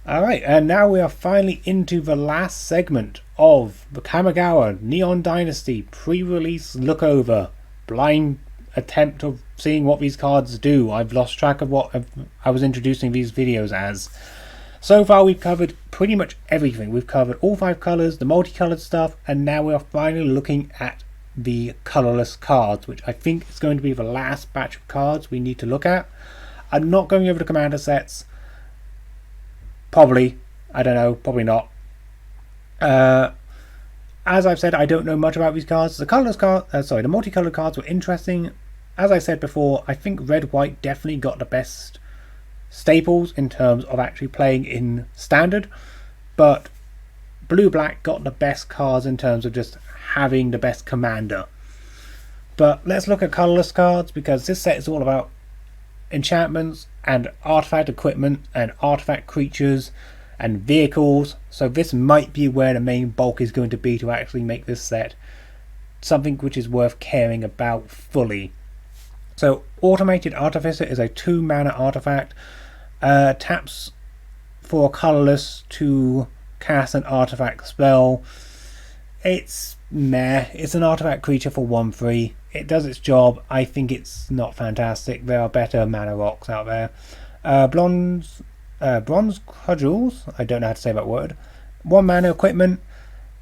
Alright, and now we are finally into the last segment of the Kamigawa Neon Dynasty pre-release look over. Blind attempt of seeing what these cards do. I've lost track of what I was introducing these videos as. So far we've covered pretty much everything. We've covered all 5 colours, the multicolored stuff, and now we are finally looking at the colourless cards, which I think is going to be the last batch of cards we need to look at. I'm not going over the commander sets. Probably. I don't know. Probably not. As I've said, I don't know much about these cards. The colourless the multicolored cards were interesting. As I said before, I think red-white definitely got the best staples in terms of actually playing in standard, but blue-black got the best cards in terms of just having the best commander. But let's look at colourless cards, because this set is all about enchantments and artifact equipment and artifact creatures and vehicles, so this might be where the main bulk is going to be to actually make this set something which is worth caring about fully. So Automated Artificer is a 2-mana artifact, taps for colourless to cast an artifact spell. It's meh. It's an artifact creature for 1/3. It does its job. I think it's not fantastic. There are better mana rocks out there. Bronze Cudgels, I don't know how to say that word. 1 mana equipment.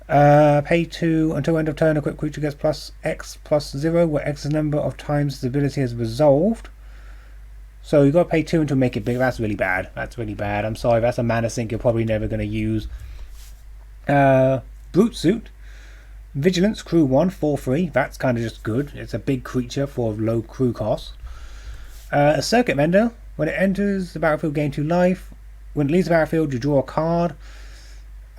Pay 2 until end of turn. Equipped creature gets +X+0, where X is the number of times its ability is resolved. So you've got to pay 2 until make it big. That's really bad. That's really bad. I'm sorry. That's a mana sink you're probably never going to use. Brute Suit. Vigilance, crew 1, 4/3. That's kind of just good. It's a big creature for low crew cost. A Circuit Mender. When it enters the battlefield, gain 2 life. When it leaves the battlefield, you draw a card.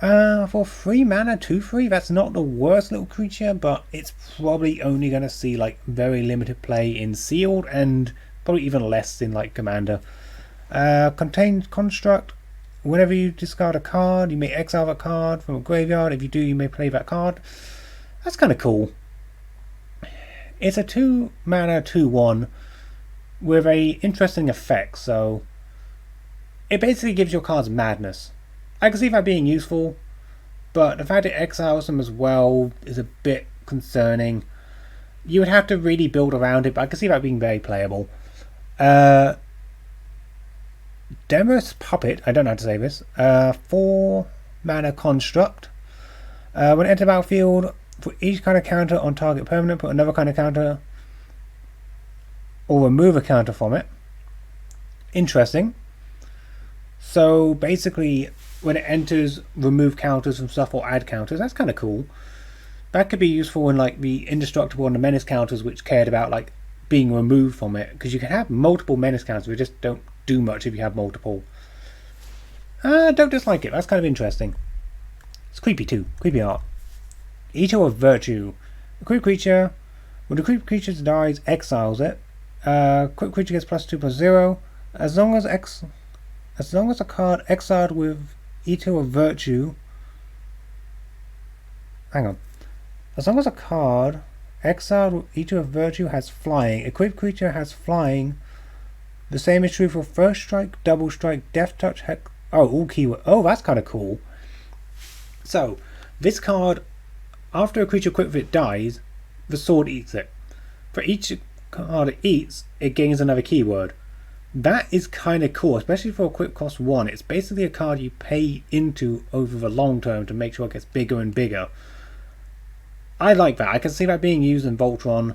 For 3 mana, 2/3. That's not the worst little creature, but it's probably only going to see like very limited play in Sealed, and probably even less in like Commander. Contained Construct. Whenever you discard a card, you may exile that card from a graveyard. If you do, you may play that card. That's kind of cool. It's a 2 mana 2/1 with a interesting effect, so it basically gives your cards madness. I can see that being useful, but the fact it exiles them as well is a bit concerning. You would have to really build around it, but I can see that being very playable. Demer's Puppet, I don't know how to say this. 4 mana construct. When it enters the battlefield, for each kind of counter on target permanent, put another kind of counter or remove a counter from it. Interesting. So basically, when it enters, remove counters from stuff or add counters. That's kind of cool. That could be useful in like the Indestructible and the Menace counters, which cared about like being removed from it, because you can have multiple Menace counters, we just don't do much if you have multiple. Don't dislike it. That's kind of interesting. It's creepy too. Creepy art. Eater of Virtue. A creep creature. When the creep creature dies, exiles it. Creep creature gets +2/+0. As long as a card exiled with Eater of Virtue. Hang on. As long as a card exiled with Eater of Virtue has flying, equipped creature has flying. The same is true for First Strike, Double Strike, Death Touch, Hex. Oh, all keyword. Oh, that's kind of cool. So, this card, after a creature equipped with it dies, the sword eats it. For each card it eats, it gains another keyword. That is kind of cool, especially for equip cost 1. It's basically a card you pay into over the long term to make sure it gets bigger and bigger. I like that. I can see that being used in Voltron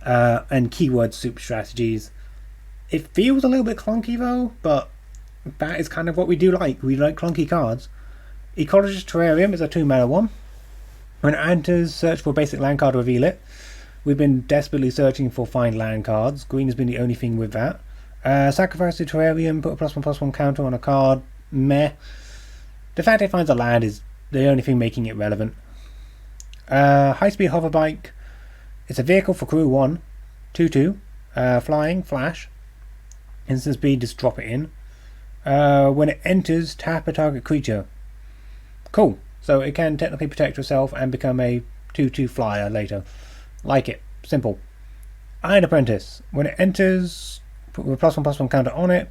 and keyword soup strategies. It feels a little bit clunky though, but that is kind of what we do like. We like clunky cards. Ecologist Terrarium is a 2 mana 1. When it enters, search for a basic land card, reveal it. We've been desperately searching for find land cards. Green has been the only thing with that. Sacrifice the Terrarium, put a +1/+1 counter on a card. Meh. The fact it finds a land is the only thing making it relevant. High Speed Hoverbike. It's a vehicle for crew 1. 2/2. Flying, flash. Instant speed, just drop it in. When it enters, tap a target creature. Cool. So it can technically protect yourself and become a 2/2 flyer later. Like it. Simple. Iron Apprentice. When it enters, put a +1/+1 counter on it.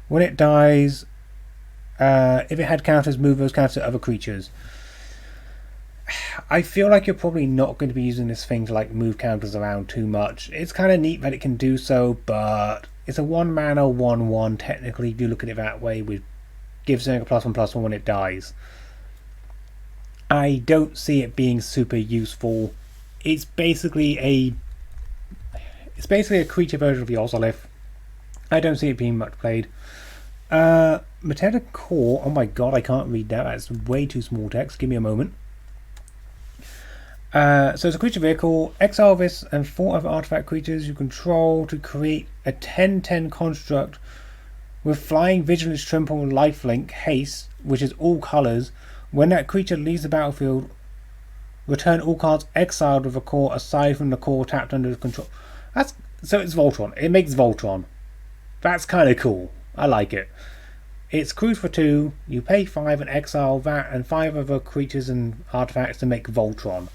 When it dies, If it had counters, move those counters to other creatures. I feel like you're probably not going to be using this thing to like move counters around too much. It's kind of neat that it can do so, but it's a 1 mana 1/1 technically if you look at it that way, with gives something a +1/+1 when it dies. I don't see it being super useful. It's basically a creature version of the Ozolith. I don't see it being much played. Metallic Core, oh my god, I can't read that. That's way too small text. Give me a moment. So it's a creature vehicle. Exile this and 4 other artifact creatures you control to create a 10/10 construct with flying, vigilance, trample, lifelink, haste, which is all colours. When that creature leaves the battlefield, return all cards exiled with a core aside from the core tapped under control. So it's Voltron. It makes Voltron. That's kind of cool. I like it. It's cruise for 2. You pay 5 and exile that and 5 other creatures and artifacts to make Voltron.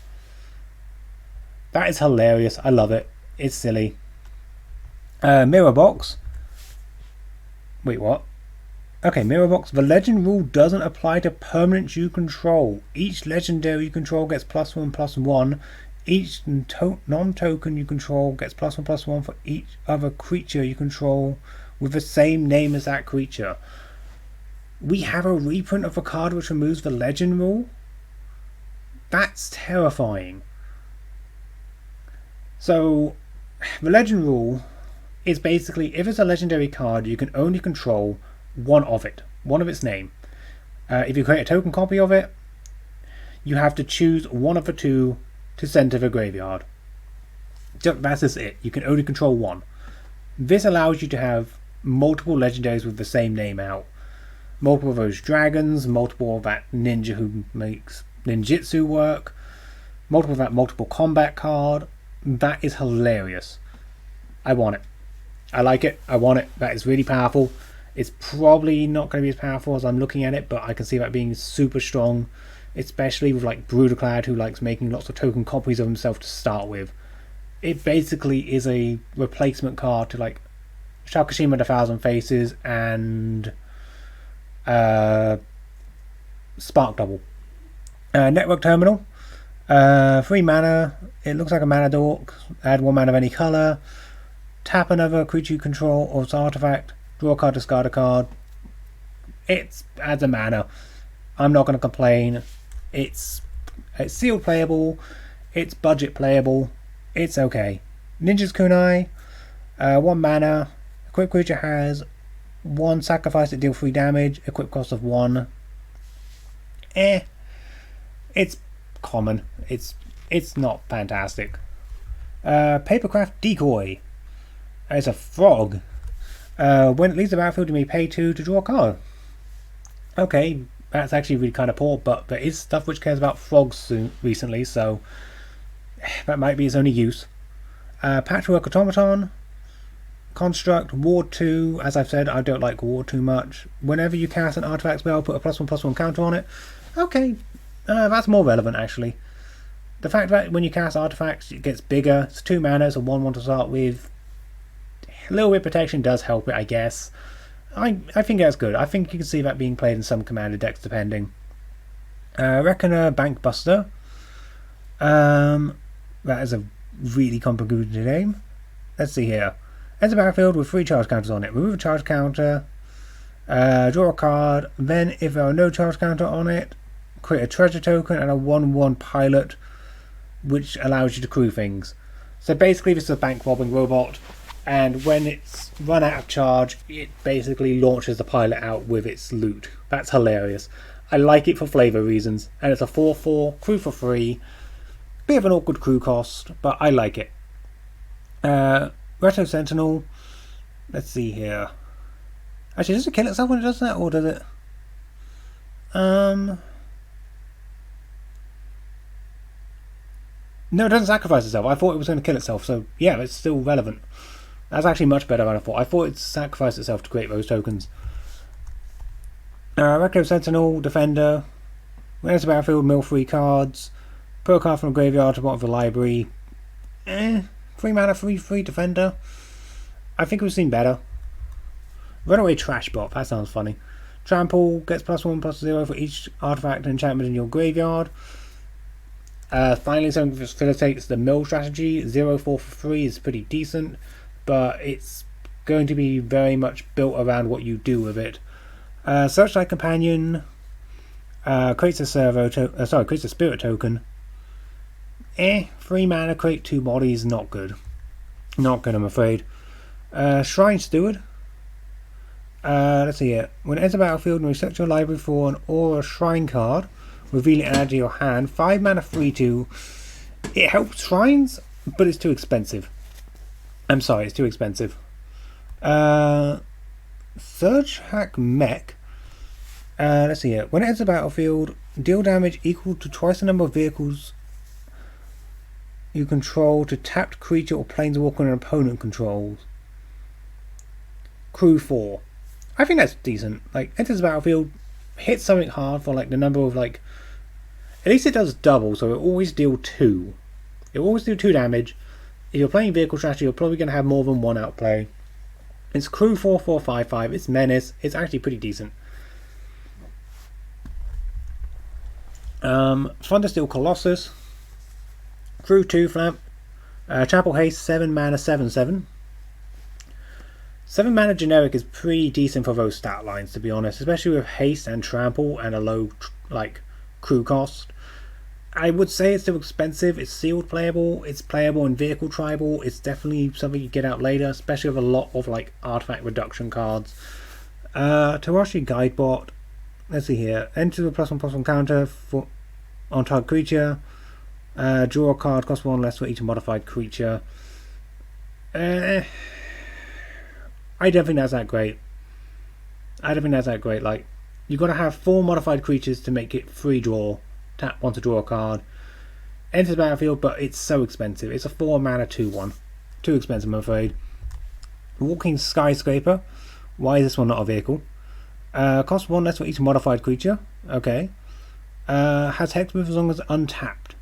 That is hilarious. I love it. It's silly. Mirror Box. Wait, what? Okay, Mirror Box. The legend rule doesn't apply to permanents you control. Each legendary you control gets +1/+1. Each non-token you control gets +1/+1 for each other creature you control with the same name as that creature. We have a reprint of a card which removes the legend rule? That's terrifying. So, the legend rule is basically, if it's a legendary card, you can only control one of its name. If you create a token copy of it, you have to choose one of the 2 to send to the graveyard. That's just it. You can only control one. This allows you to have multiple legendaries with the same name out. Multiple of those dragons, multiple of that ninja who makes ninjutsu work, multiple of that multiple combat card. That is hilarious. I want it. I like it. I want it. That is really powerful. It's probably not going to be as powerful as I'm looking at it, but I can see that being super strong, especially with like Bruderclad, who likes making lots of token copies of himself to start with. It basically is a replacement card to like Shakashima the Thousand Faces and Spark Double. Network Terminal. 3 mana. It looks like a mana dork. Add 1 mana of any colour. Tap another creature you control or its artifact. Draw a card, discard a card. It adds a mana. I'm not going to complain. It's sealed playable. It's budget playable. It's okay. Ninja's Kunai. 1 mana. Equipped creature has 1 sacrifice that deal 3 damage. Equip cost of 1. It's common. It's not fantastic. Papercraft Decoy. It's a frog. When it leaves the battlefield, you may pay 2 to draw a card. Okay, that's actually really kind of poor, but there is stuff which cares about frogs recently, so that might be its only use. Patchwork Automaton. Construct. Ward 2. As I've said, I don't like Ward too much. Whenever you cast an artifact spell, put a +1/+1 counter on it. Okay, that's more relevant actually. The fact that when you cast artifacts it gets bigger, it's 2 mana, it's a 1/1 to start with. A little bit of protection does help it, I guess. I think that's good. I think you can see that being played in some commander decks depending. Reckoner Bankbuster. That is a really complicated name. Let's see here. Enter battlefield with 3 charge counters on it. Remove a charge counter. Draw a card. Then if there are no charge counter on it, create a treasure token and a 1/1 pilot, which allows you to crew things. So basically this is a bank robbing robot, and when it's run out of charge, it basically launches the pilot out with its loot. That's hilarious. I like it for flavour reasons, and it's a 4/4, crew for 3. Bit of an awkward crew cost, but I like it. Retro Sentinel. Let's see here. Actually, does it kill itself when it does that, or does it? No, it doesn't sacrifice itself. I thought it was going to kill itself, so yeah, it's still relevant. That's actually much better than I thought. I thought it sacrificed itself to create those tokens. Retro Sentinel, Defender. When it's a battlefield, mill 3 cards. Put a card from the graveyard to the bottom of the library. 3 mana, 3/3 Defender. I think we've seen better. Runaway Trash Bot, that sounds funny. Trample gets +1/+0 for each artifact and enchantment in your graveyard. Finally, something that facilitates the mill strategy. 0/4 for free is pretty decent, but it's going to be very much built around what you do with it. Searchlight Companion creates creates a spirit token. 3 mana, create 2 bodies, not good. Not good, I'm afraid. Shrine Steward. Let's see here. When it enters the battlefield and research your library for an or a shrine card, reveal it and add to your hand. 5 mana, 3/2. It helps shrines, but it's too expensive. I'm sorry, it's too expensive. Surge Hack Mech. Let's see here. When it enters the battlefield, deal damage equal to twice the number of vehicles you control to tapped creature or planeswalker an opponent controls. Crew 4. I think that's decent. Like, enters the battlefield, hits something hard for like the number of like. At least it does double, so it always deal 2. It will always do 2 damage. If you're playing vehicle strategy, you're probably going to have more than one outplay. It's Crew 4/4/5/5. It's Menace. It's actually pretty decent. Thundersteel Colossus. Crew 2 Flamp. Chapel Haste 7 mana 7/7. 7 mana generic is pretty decent for those stat lines, to be honest, especially with haste and trample and a low like crew cost. I would say it's too expensive. It's sealed playable. It's playable in vehicle tribal. It's definitely something you get out later, especially with a lot of like artifact reduction cards. Tarashi Guidebot. Let's see here. Enter the +1/+1 counter for on target creature. Draw a card. Cost 1 less for each modified creature. I don't think that's that great. Like, you've got to have 4 modified creatures to make it free draw. Tap 1 to draw a card. Enter the battlefield, but it's so expensive. It's a 4 mana 2/1. Too expensive, I'm afraid. Walking Skyscraper. Why is this one not a vehicle? Costs 1 less for each modified creature. Okay. Has hexproof as long as untapped.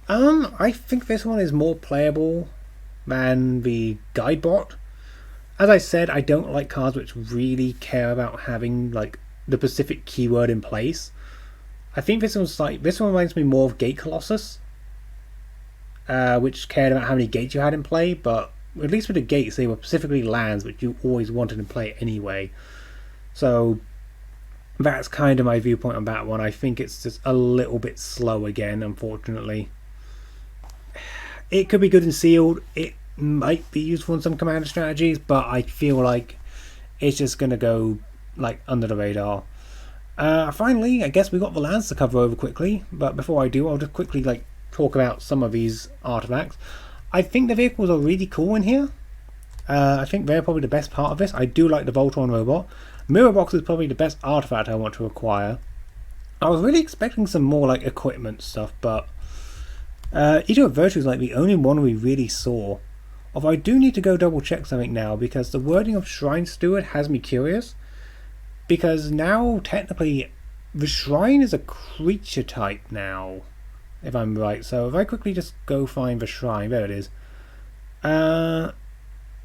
I think this one is more playable than the Guidebot. As I said, I don't like cards which really care about having like the specific keyword in place. I think this one reminds me more of Gate Colossus, which cared about how many gates you had in play, but at least with the gates they were specifically lands which you always wanted in play anyway. So that's kind of my viewpoint on that one. I think it's just a little bit slow again, unfortunately. It could be good and sealed. It might be useful in some commander strategies, but I feel like it's just going to go like under the radar. Finally, I guess we've got the lands to cover over quickly, but before I do, I'll just quickly like talk about some of these artifacts. I think the vehicles are really cool in here. I think they're probably the best part of this. I do like the Voltron robot. Mirror Box is probably the best artifact I want to acquire. I was really expecting some more like equipment stuff, but Eater of Virtue is like the only one we really saw. Although I do need to go double check something now, because the wording of Shrine Steward has me curious. Because now, technically, the Shrine is a creature type now, if I'm right. So if I quickly just go find the Shrine, there it is.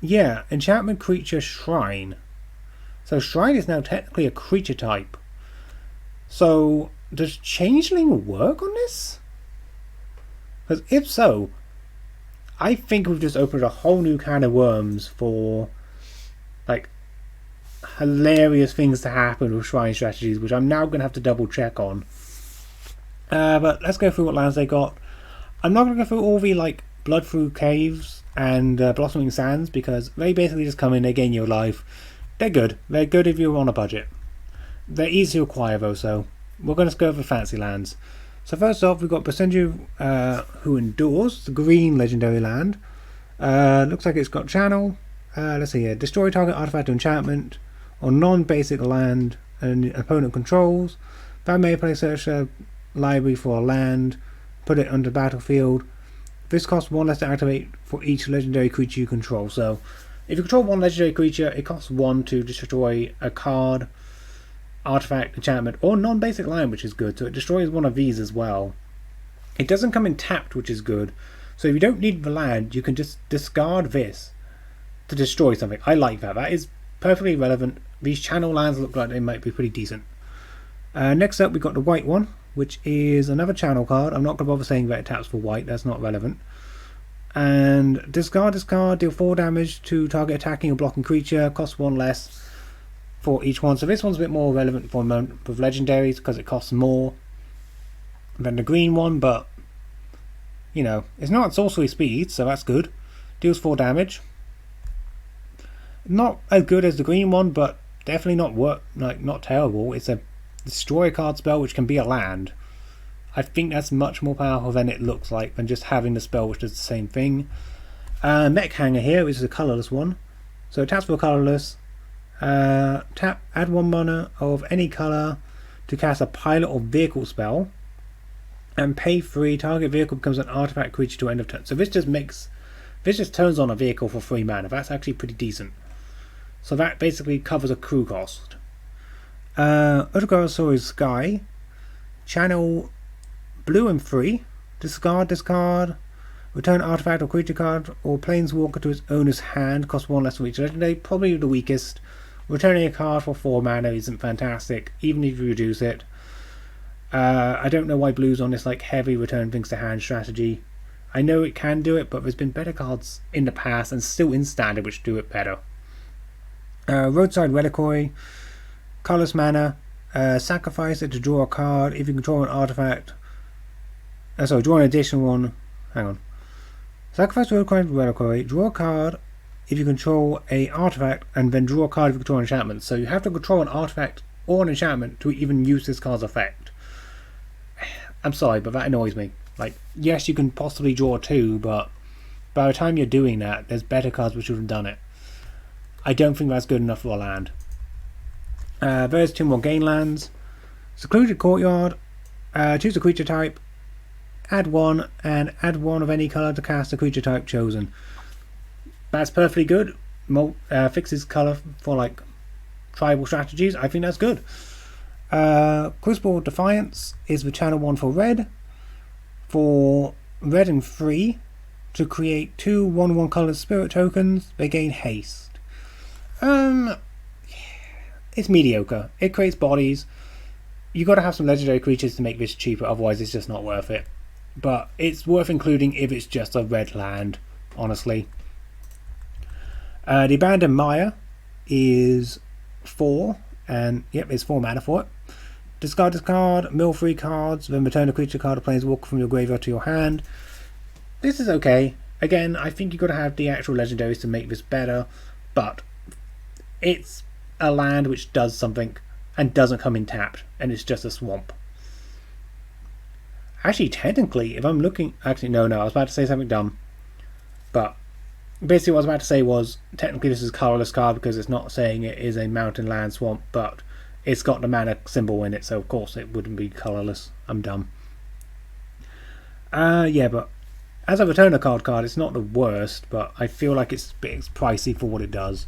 Yeah, Enchantment Creature Shrine. So Shrine is now technically a creature type. So does Changeling work on this? Because if so, I think we've just opened a whole new can of worms for like hilarious things to happen with Shrine strategies, which I'm now going to have to double check on. But let's go through what lands they got. I'm not going to go through all the like Blood Through Caves and Blossoming Sands, because they basically just come in, they gain your life. They're good. They're good if you're on a budget. They're easy to acquire though, so we're going to go over fancy lands. So first off, we've got Basenju Who Endures, the green legendary land. Looks like it's got channel. Let's see here. Destroy target artifact or enchantment or non-basic land and opponent controls. That may play search a library for a land. Put it under battlefield. This costs 1 less to activate for each legendary creature you control. So if you control 1 legendary creature, it costs 1 to destroy a card, artifact, enchantment, or non-basic land, which is good. So it destroys one of these as well. It doesn't come in tapped, which is good. So if you don't need the land, you can just discard this to destroy something. I like that. That is perfectly relevant, These channel lands look like they might be pretty decent. Next up, we got the white one, which is another channel card. I'm not going to bother saying that it taps for white, that's not relevant. And discard this card, deal 4 damage to target attacking or blocking creature, costs 1 less for each one. So this one's a bit more relevant for with legendaries because it costs more than the green one, but you know, it's not at sorcery speed, so that's good. Deals 4 damage. Not as good as the green one, but definitely not terrible. It's a destroy a card spell which can be a land. I think that's much more powerful than it looks like than just having the spell which does the same thing. Mech Hanger here, which is a colorless one. So it taps for colorless. Tap, add 1 mana of any color to cast a pilot or vehicle spell. And pay 3, target vehicle becomes an artifact creature to end of turn. So this just turns on a vehicle for 3 mana. That's actually pretty decent. So that basically covers a crew cost. Utagasauri's Sky. Channel blue and 3. Discard this card. Return artifact or creature card or planeswalker to its owner's hand. Cost 1 less for each legendary. Probably the weakest. Returning a card for 4 mana isn't fantastic, even if you reduce it. I don't know why blue's on this like heavy return things to hand strategy. I know it can do it, but there's been better cards in the past and still in standard which do it better. Roadside Reliquary. Colorless mana. Sacrifice it to draw a card. If you control an artifact. Draw an additional one. Hang on. Sacrifice Roadside Reliquary. Draw a card if you control a artifact, and then draw a card if you control an enchantment. So you have to control an artifact or an enchantment to even use this card's effect. I'm sorry, but that annoys me. Like, yes, you can possibly draw 2, but by the time you're doing that, there's better cards which would have done it. I don't think that's good enough for a land. There's 2 more gain lands. Secluded Courtyard. Choose a creature type. Add 1, and add 1 of any colour to cast a creature type chosen. That's perfectly good. Fixes colour for like tribal strategies. I think that's good. Crucible Defiance is the channel 1 for red. For red and 3, to create 2 1/1 colored spirit tokens, they gain haste. It's mediocre. It creates bodies. You got to have some legendary creatures to make this cheaper, otherwise it's just not worth it. But it's worth including if it's just a red land, honestly. The Abandoned Maya is 4, and yep, it's 4 mana for it. Discard this card, mill 3 cards, then return a creature card or planeswalker from your graveyard to your hand. This is okay. Again, I think you've got to have the actual legendaries to make this better, but it's a land which does something and doesn't come in tapped, and it's just a swamp. Actually, technically, if I'm looking... Actually, no, I was about to say something dumb. But basically what I was about to say was, technically this is a colorless card because it's not saying it is a mountain land swamp, but it's got the mana symbol in it, so of course it wouldn't be colorless. I'm dumb. Yeah, but as a return a card, it's not the worst, but I feel like it's a bit pricey for what it does.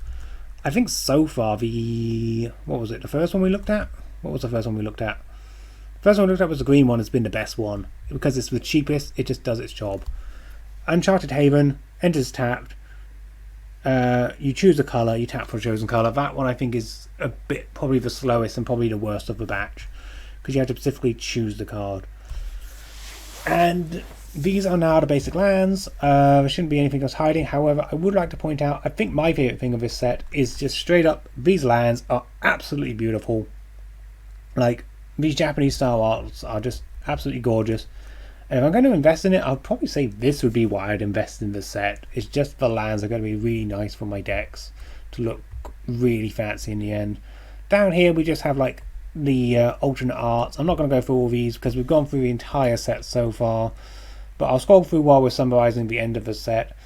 I think so far what was it, the first one we looked at? What was the first one we looked at? The first one we looked at was the green one. It's been the best one. Because it's the cheapest, it just does its job. Uncharted Haven, enters tapped. You choose a colour, you tap for a chosen colour. That one I think is a bit probably the slowest and probably the worst of the batch. Because you have to specifically choose the card. And these are now the basic lands. There shouldn't be anything else hiding. However, I would like to point out, I think my favourite thing of this set is just straight up, these lands are absolutely beautiful. Like, these Japanese style arts are just absolutely gorgeous. And if I'm going to invest in it, I'll probably say this would be why I'd invest in this set. It's just the lands are going to be really nice for my decks to look really fancy in the end. Down here we just have like the alternate arts. I'm not going to go through all these because we've gone through the entire set so far. But I'll scroll through while we're summarising the end of the set.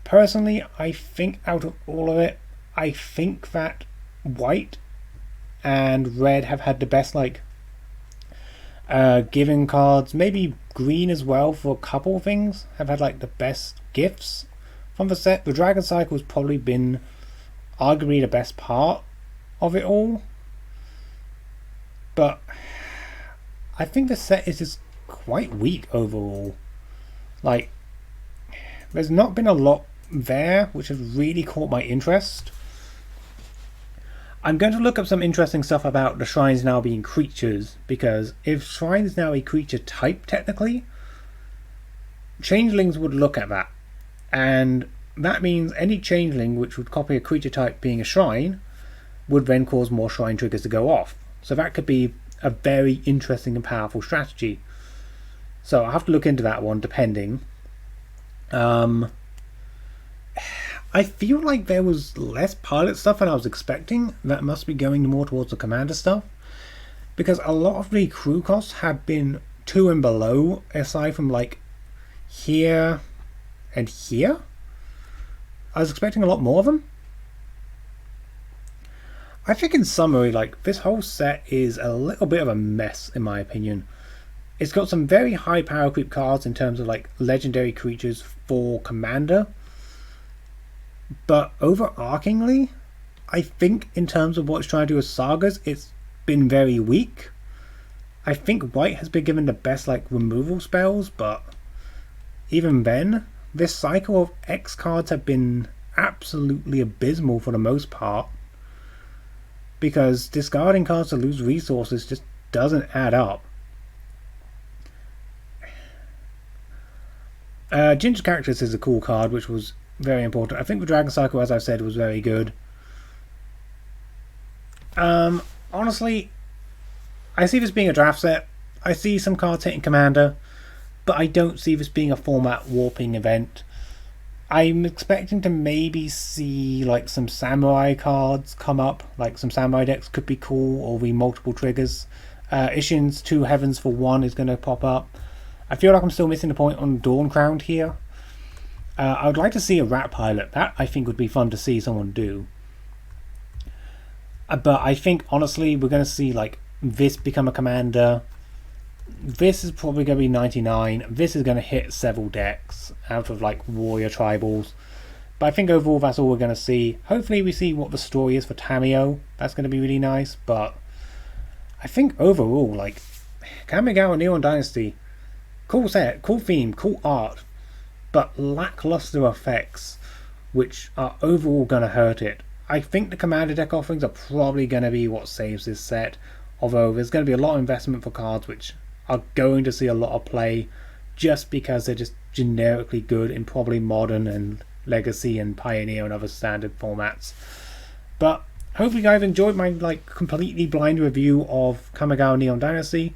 Personally, I think out of all of it, I think that white and red have had the best like giving cards. Maybe green as well for a couple of things have had like the best gifts from the set. The Dragon Cycle has probably been arguably the best part of it all. But I think the set is just quite weak overall. Like, there's not been a lot there which has really caught my interest. I'm going to look up some interesting stuff about the shrines now being creatures, because if shrine is now a creature type technically, changelings would look at that, and that means any changeling which would copy a creature type being a shrine would then cause more shrine triggers to go off. So that could be a very interesting and powerful strategy. So I'll have to look into that one depending. I feel like there was less pilot stuff than I was expecting. That must be going more towards the commander stuff, because a lot of the crew costs have been 2 and below, aside from like here and here. I was expecting a lot more of them. I think in summary, like, this whole set is a little bit of a mess in my opinion. It's got some very high power creep cards in terms of like legendary creatures for commander, but overarchingly, I think in terms of what it's trying to do with sagas, it's been very weak. I think white has been given the best like removal spells, but even then, this cycle of X cards have been absolutely abysmal for the most part, because discarding cards to lose resources just doesn't add up. Ginger Cactus is a cool card, which was very important. I think the Dragon Cycle, as I've said, was very good. Honestly, I see this being a draft set. I see some cards hitting Commander, but I don't see this being a format warping event. I'm expecting to maybe see like some Samurai cards come up, like some Samurai decks could be cool, or be multiple triggers. Ishin's 2 Heavens for 1 is going to pop up. I feel like I'm still missing the point on Dawn Crowned here. I would like to see a rat pilot. That I think would be fun to see someone do. But I think honestly we're going to see like this become a commander. This is probably going to be 99. This is going to hit several decks out of like warrior tribals. But I think overall that's all we're going to see. Hopefully we see what the story is for Tamio. That's going to be really nice. But I think overall, like, Kamigawa Neon Dynasty, cool set, cool theme, cool art, but lackluster effects, which are overall going to hurt it. I think the commander deck offerings are probably going to be what saves this set, although there's going to be a lot of investment for cards which are going to see a lot of play just because they're just generically good in probably Modern and Legacy and Pioneer and other standard formats. But hopefully you guys enjoyed my like completely blind review of Kamigawa Neon Dynasty.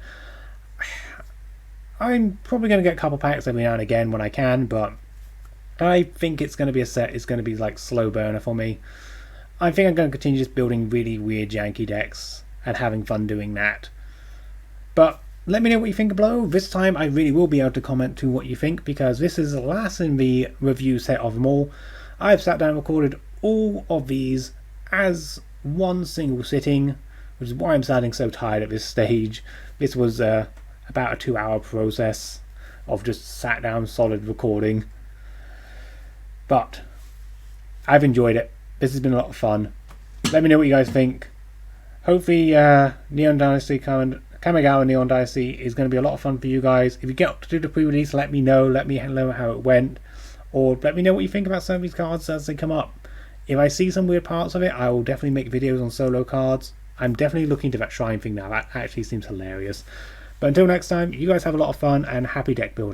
I'm probably going to get a couple packs every now and again when I can, but I think it's going to be a set. It's going to be like slow burner for me. I think I'm going to continue just building really weird janky decks and having fun doing that. But let me know what you think below. This time I really will be able to comment to what you think, because this is the last in the review set of them all. I've sat down and recorded all of these as one single sitting, which is why I'm sounding so tired at this stage. This was about a 2-hour process of just sat down solid recording. But I've enjoyed it. This has been a lot of fun. Let me know what you guys think. Hopefully Neon Dynasty Kamigawa Neon Dynasty is going to be a lot of fun for you guys. If you get to do the pre-release, let me know. Let me know how it went. Or let me know what you think about some of these cards as they come up. If I see some weird parts of it, I will definitely make videos on solo cards. I'm definitely looking into that shrine thing now. That actually seems hilarious. But until next time, you guys have a lot of fun and happy deck building.